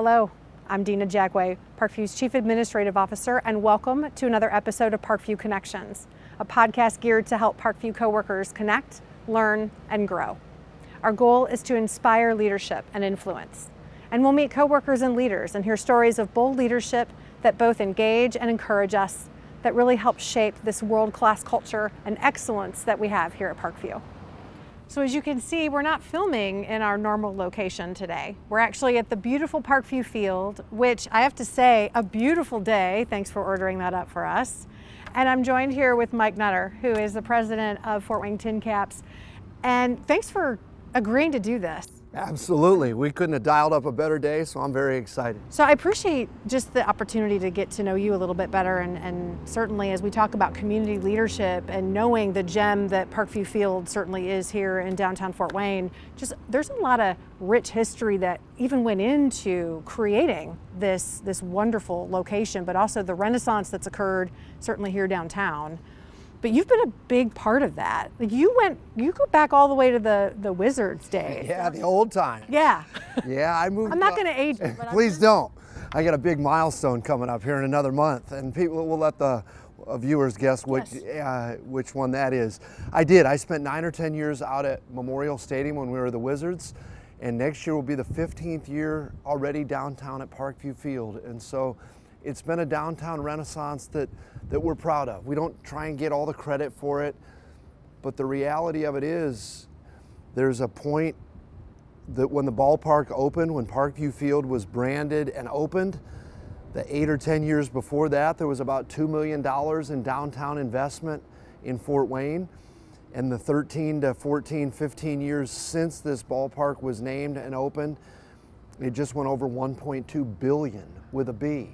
Hello, I'm Dina Jagway, Parkview's Chief Administrative Officer, and welcome to another episode of Parkview Connections, a podcast geared to help Parkview coworkers connect, learn, and grow. Our goal is to inspire leadership and influence. And we'll meet coworkers and leaders and hear stories of bold leadership that both engage and encourage us, that really help shape this world-class culture and excellence that we have here at Parkview. So as you can see, we're not filming in our normal location today. We're actually at the beautiful Parkview Field, which I have to say, a beautiful day. Thanks for ordering that up for us. And I'm joined here with Mike Nutter, who is the president of Fort Wayne TinCaps. And thanks for agreeing to do this. Absolutely. We couldn't have dialed up a better day, so I'm very excited. So I appreciate just the opportunity to get to know you a little bit better, and certainly as we talk about community leadership and knowing the gem that Parkview Field certainly is here in downtown Fort Wayne, just there's a lot of rich history that even went into creating this wonderful location, but also the renaissance that's occurred certainly here downtown. But you've been a big part of that. Like you go back all the way to the Wizards days. Yeah, the old time. Yeah. Yeah, I moved. I'm not going to age you, but Please don't. I got a big milestone coming up here in another month, and people will let the viewers guess which one that is. I spent 9 or 10 years out at Memorial Stadium when we were the Wizards, and next year will be the 15th year already downtown at Parkview Field. And so it's been a downtown renaissance that we're proud of. We don't try and get all the credit for it, but the reality of it is there's a point that when the ballpark opened, when Parkview Field was branded and opened, the 8 or 10 years before that, there was about $2 million in downtown investment in Fort Wayne. And the 13 to 14, 15 years since this ballpark was named and opened, it just went over 1.2 billion with a B.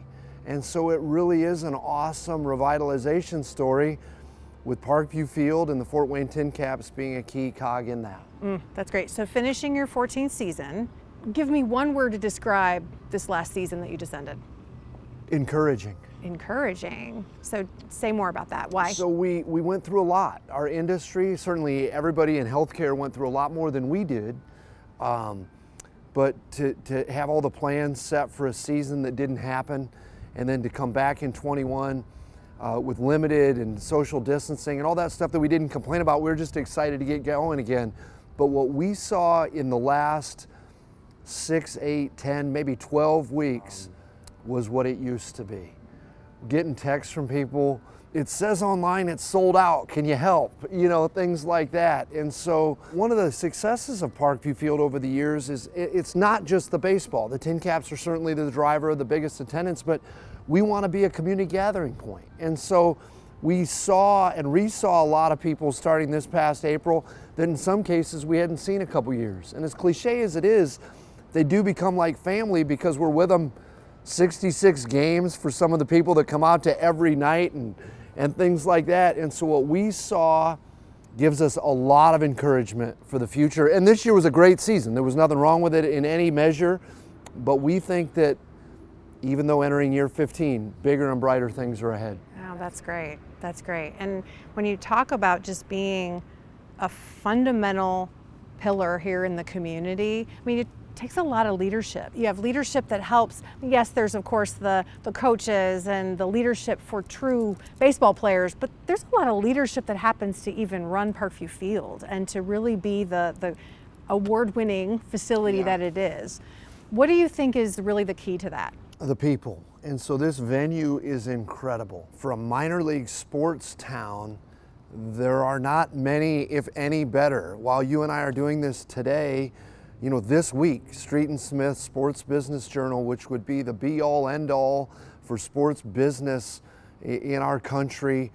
And so it really is an awesome revitalization story, with Parkview Field and the Fort Wayne TinCaps being a key cog in that. That's great. So finishing your 14th season, give me one word to describe this last season that you just ended. Encouraging. Encouraging. So say more about that. Why? So we went through a lot. Our industry, certainly everybody in healthcare went through a lot more than we did. But to have all the plans set for a season that didn't happen, and then to come back in 21 with limited and social distancing and all that stuff that we didn't complain about, we were just excited to get going again. But what we saw in the last 6, 8, 10, maybe 12 weeks was what it used to be. Getting texts from people, it says online it's sold out, can you help? You know, things like that. And so one of the successes of Parkview Field over the years is it's not just the baseball. The TinCaps are certainly the driver of the biggest attendance, but we want to be a community gathering point. And so we saw and resaw a lot of people starting this past April that in some cases we hadn't seen a couple years. And as cliche as it is, they do become like family because we're with them 66 games for some of the people that come out to every night and things like that. And so what we saw gives us a lot of encouragement for the future. And this year was a great season. There was nothing wrong with it in any measure, but we think that even though entering year 15, bigger and brighter things are ahead. Oh, that's great. That's great. And when you talk about just being a fundamental pillar here in the community, I mean, it takes a lot of leadership. You have leadership that helps. Yes, there's of course the coaches and the leadership for true baseball players, but there's a lot of leadership that happens to even run Parkview Field and to really be the award-winning facility that it is. What do you think is really the key to that? The people. And so this venue is incredible. For a minor league sports town, there are not many, if any, better. While you and I are doing this today, you know, this week, Street and Smith Sports Business Journal, which would be the be-all, end-all for sports business in our country,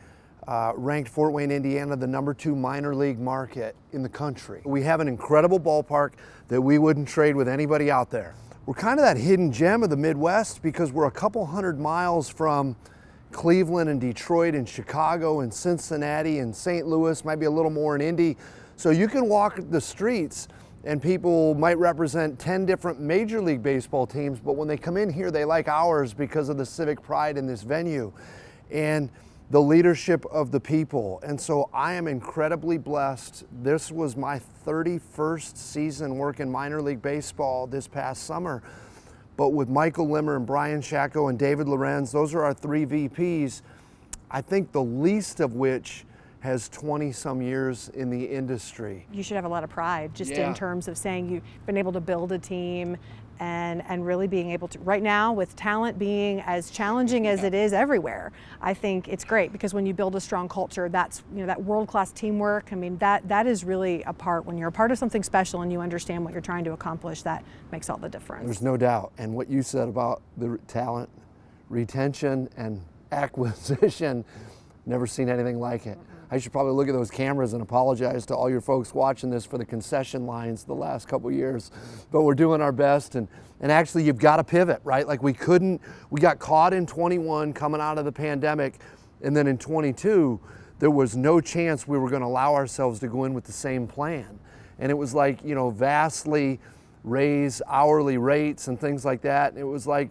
ranked Fort Wayne, Indiana, the #2 minor league market in the country. We have an incredible ballpark that we wouldn't trade with anybody out there. We're kind of that hidden gem of the Midwest because we're a couple hundred miles from Cleveland and Detroit and Chicago and Cincinnati and St. Louis, maybe a little more in Indy. So you can walk the streets and people might represent 10 different Major League Baseball teams, but when they come in here, they like ours because of the civic pride in this venue and the leadership of the people. And so I am incredibly blessed. This was my 31st season working minor league baseball this past summer. But with Michael Limmer and Brian Shacko and David Lorenz, those are our 3 VPs, I think the least of which has 20 some years in the industry. You should have a lot of pride just Yeah. in terms of saying you've been able to build a team and really being able to, right now with talent being as challenging as it is everywhere, I think it's great because when you build a strong culture, that's, that world-class teamwork, I mean, that is really a part, when you're a part of something special and you understand what you're trying to accomplish, that makes all the difference. There's no doubt. And what you said about the talent, retention and acquisition, never seen anything like it. I should probably look at those cameras and apologize to all your folks watching this for the concession lines the last couple of years, but we're doing our best. And actually you've got to pivot, right? Like we got caught in 21 coming out of the pandemic, and then in 22, there was no chance we were going to allow ourselves to go in with the same plan. And it was like, vastly raise hourly rates and things like that. And it was like,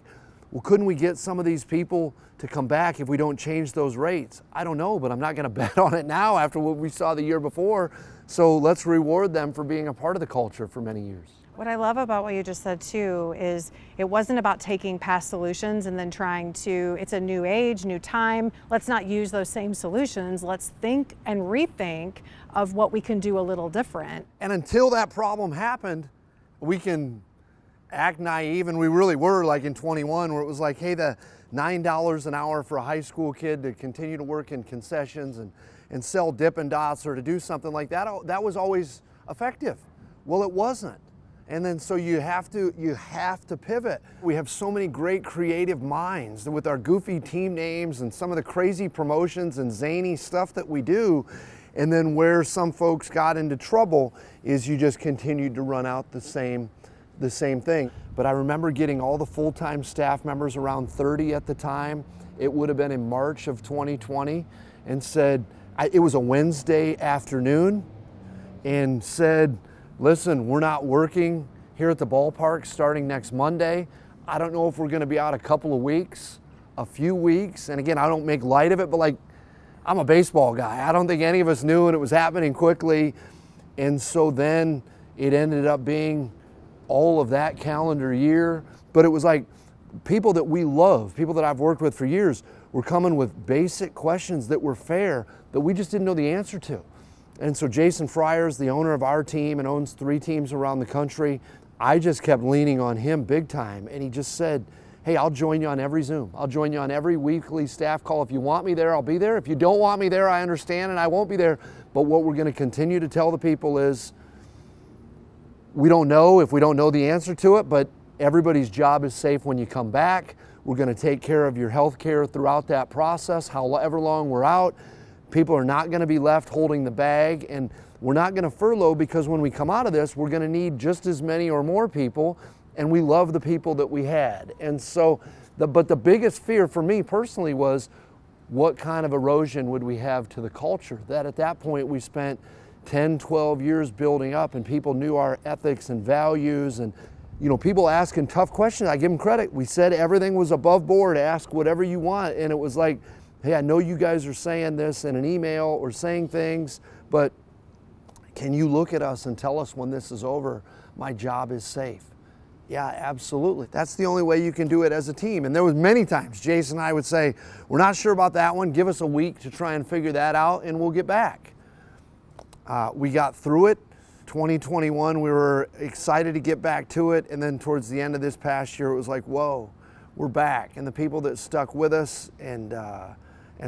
well, couldn't we get some of these people to come back if we don't change those rates? I don't know, but I'm not going to bet on it now after what we saw the year before. So let's reward them for being a part of the culture for many years. What I love about what you just said too is it wasn't about taking past solutions and then trying to, it's a new age, new time, let's not use those same solutions, let's think and rethink of what we can do a little different. And until that problem happened, we can act naive, and we really were, like in 21, where it was like, hey, the $9 an hour for a high school kid to continue to work in concessions and sell Dippin' Dots or to do something like that, that was always effective. Well, it wasn't. And then so you have to pivot. We have so many great creative minds with our goofy team names and some of the crazy promotions and zany stuff that we do. And then where some folks got into trouble is you just continued to run out the same thing. But I remember getting all the full-time staff members, around 30 at the time. It would have been in March of 2020, and said, it was a Wednesday afternoon, and said, listen, we're not working here at the ballpark starting next Monday. I don't know if we're going to be out a couple of weeks, a few weeks. And again, I don't make light of it, but like, I'm a baseball guy. I don't think any of us knew, and it was happening quickly. And so then it ended up being all of that calendar year. But it was like people that we love, people that I've worked with for years, were coming with basic questions that were fair that we just didn't know the answer to. And so Jason Friars, the owner of our team and owns 3 teams around the country, I just kept leaning on him big time. And he just said, hey, I'll join you on every Zoom. I'll join you on every weekly staff call. If you want me there, I'll be there. If you don't want me there, I understand, and I won't be there. But what we're going to continue to tell the people is, we don't know if we don't know the answer to it, but everybody's job is safe when you come back. We're going to take care of your health care throughout that process, however long we're out. People are not going to be left holding the bag, and we're not going to furlough, because when we come out of this, we're going to need just as many or more people, and we love the people that we had. And so, but the biggest fear for me personally was, what kind of erosion would we have to the culture that at that point we spent 10, 12 years building up, and people knew our ethics and values, and people asking tough questions. I give them credit. We said everything was above board, ask whatever you want. And it was like, hey, I know you guys are saying this in an email or saying things, but can you look at us and tell us when this is over, my job is safe? Yeah, absolutely. That's the only way you can do it as a team. And there was many times Jason and I would say, we're not sure about that one. Give us a week to try and figure that out, and we'll get back. We got through it. 2021, we were excited to get back to it. And then towards the end of this past year, it was like, whoa, we're back. And the people that stuck with us and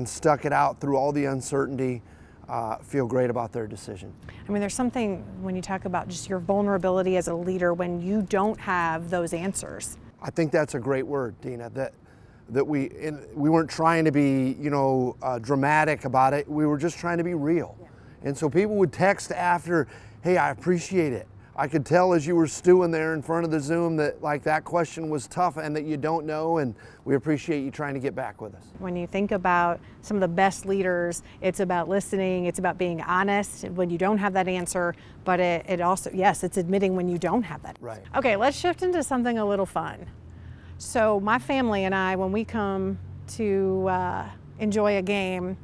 stuck it out through all the uncertainty feel great about their decision. I mean, there's something when you talk about just your vulnerability as a leader when you don't have those answers. I think that's a great word, Dina, that we weren't trying to be, dramatic about it. We were just trying to be real. Yeah. And so people would text after, hey, I appreciate it. I could tell as you were stewing there in front of the Zoom that like that question was tough and that you don't know, and we appreciate you trying to get back with us. When you think about some of the best leaders, it's about listening, it's about being honest when you don't have that answer, but it also, yes, it's admitting when you don't have that. Right. Okay, let's shift into something a little fun. So my family and I, when we come to enjoy a game,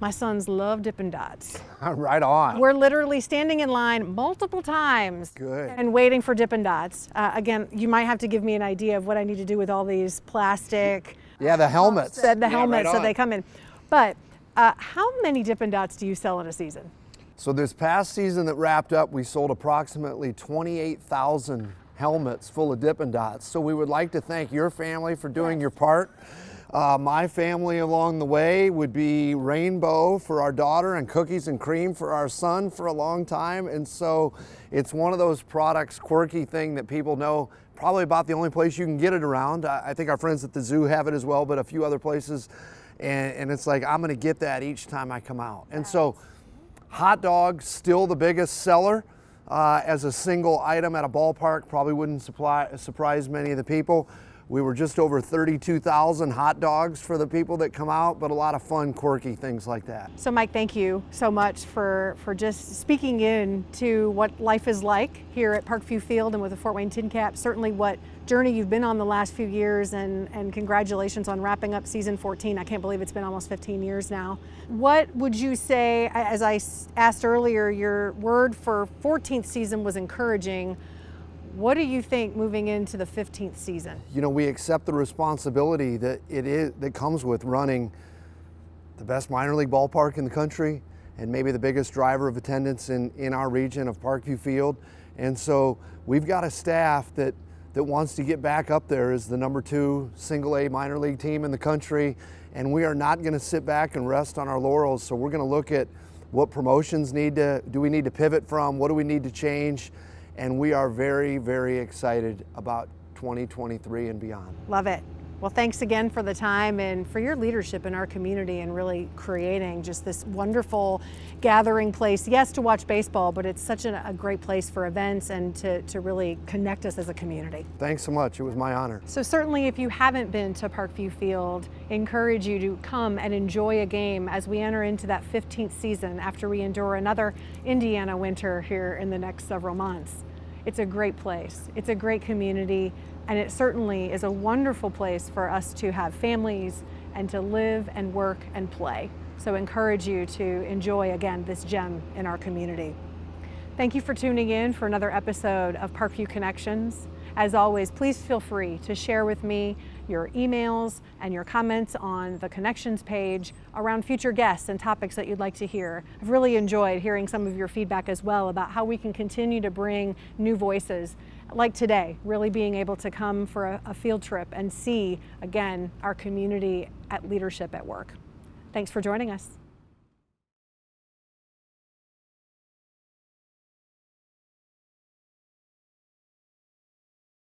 My sons love Dippin' Dots. Right on. We're literally standing in line multiple times Good. and waiting for Dippin' Dots. Again, you might have to give me an idea of what I need to do with all these plastic Yeah, the helmets. the helmets right that on. they come in. But how many Dippin' Dots do you sell in a season? So this past season that wrapped up, we sold approximately 28,000 helmets full of Dippin' Dots. So we would like to thank your family for doing your part. My family along the way would be Rainbow for our daughter and Cookies and Cream for our son for a long time. And so it's one of those products, quirky thing that people know probably about the only place you can get it around. I think our friends at the zoo have it as well, but a few other places. And it's like, I'm gonna get that each time I come out. And so hot dogs, still the biggest seller as a single item at a ballpark, probably wouldn't surprise many of the people. We were just over 32,000 hot dogs for the people that come out, but a lot of fun, quirky things like that. So Mike, thank you so much for just speaking in to what life is like here at Parkview Field and with the Fort Wayne Tin Cap. Certainly what journey you've been on the last few years, and congratulations on wrapping up season 14. I can't believe it's been almost 15 years now. What would you say, as I asked earlier, your word for 14th season was encouraging. What do you think moving into the 15th season? You know, we accept the responsibility that comes with running the best minor league ballpark in the country and maybe the biggest driver of attendance in our region of Parkview Field. And so we've got a staff that wants to get back up there as the #2 single A minor league team in the country. And we are not going to sit back and rest on our laurels. So we're going to look at what promotions do we need to pivot from? What do we need to change? And we are very, very excited about 2023 and beyond. Love it. Well, thanks again for the time and for your leadership in our community and really creating just this wonderful gathering place. Yes, to watch baseball, but it's such a great place for events and to really connect us as a community. Thanks so much. It was my honor. So certainly if you haven't been to Parkview Field, encourage you to come and enjoy a game as we enter into that 15th season after we endure another Indiana winter here in the next several months. It's a great place. It's a great community. And it certainly is a wonderful place for us to have families and to live and work and play. So encourage you to enjoy, again, this gem in our community. Thank you for tuning in for another episode of Parkview Connections. As always, please feel free to share with me your emails and your comments on the Connections page around future guests and topics that you'd like to hear. I've really enjoyed hearing some of your feedback as well about how we can continue to bring new voices, like today, really being able to come for a field trip and see, again, our community at leadership at work. Thanks for joining us.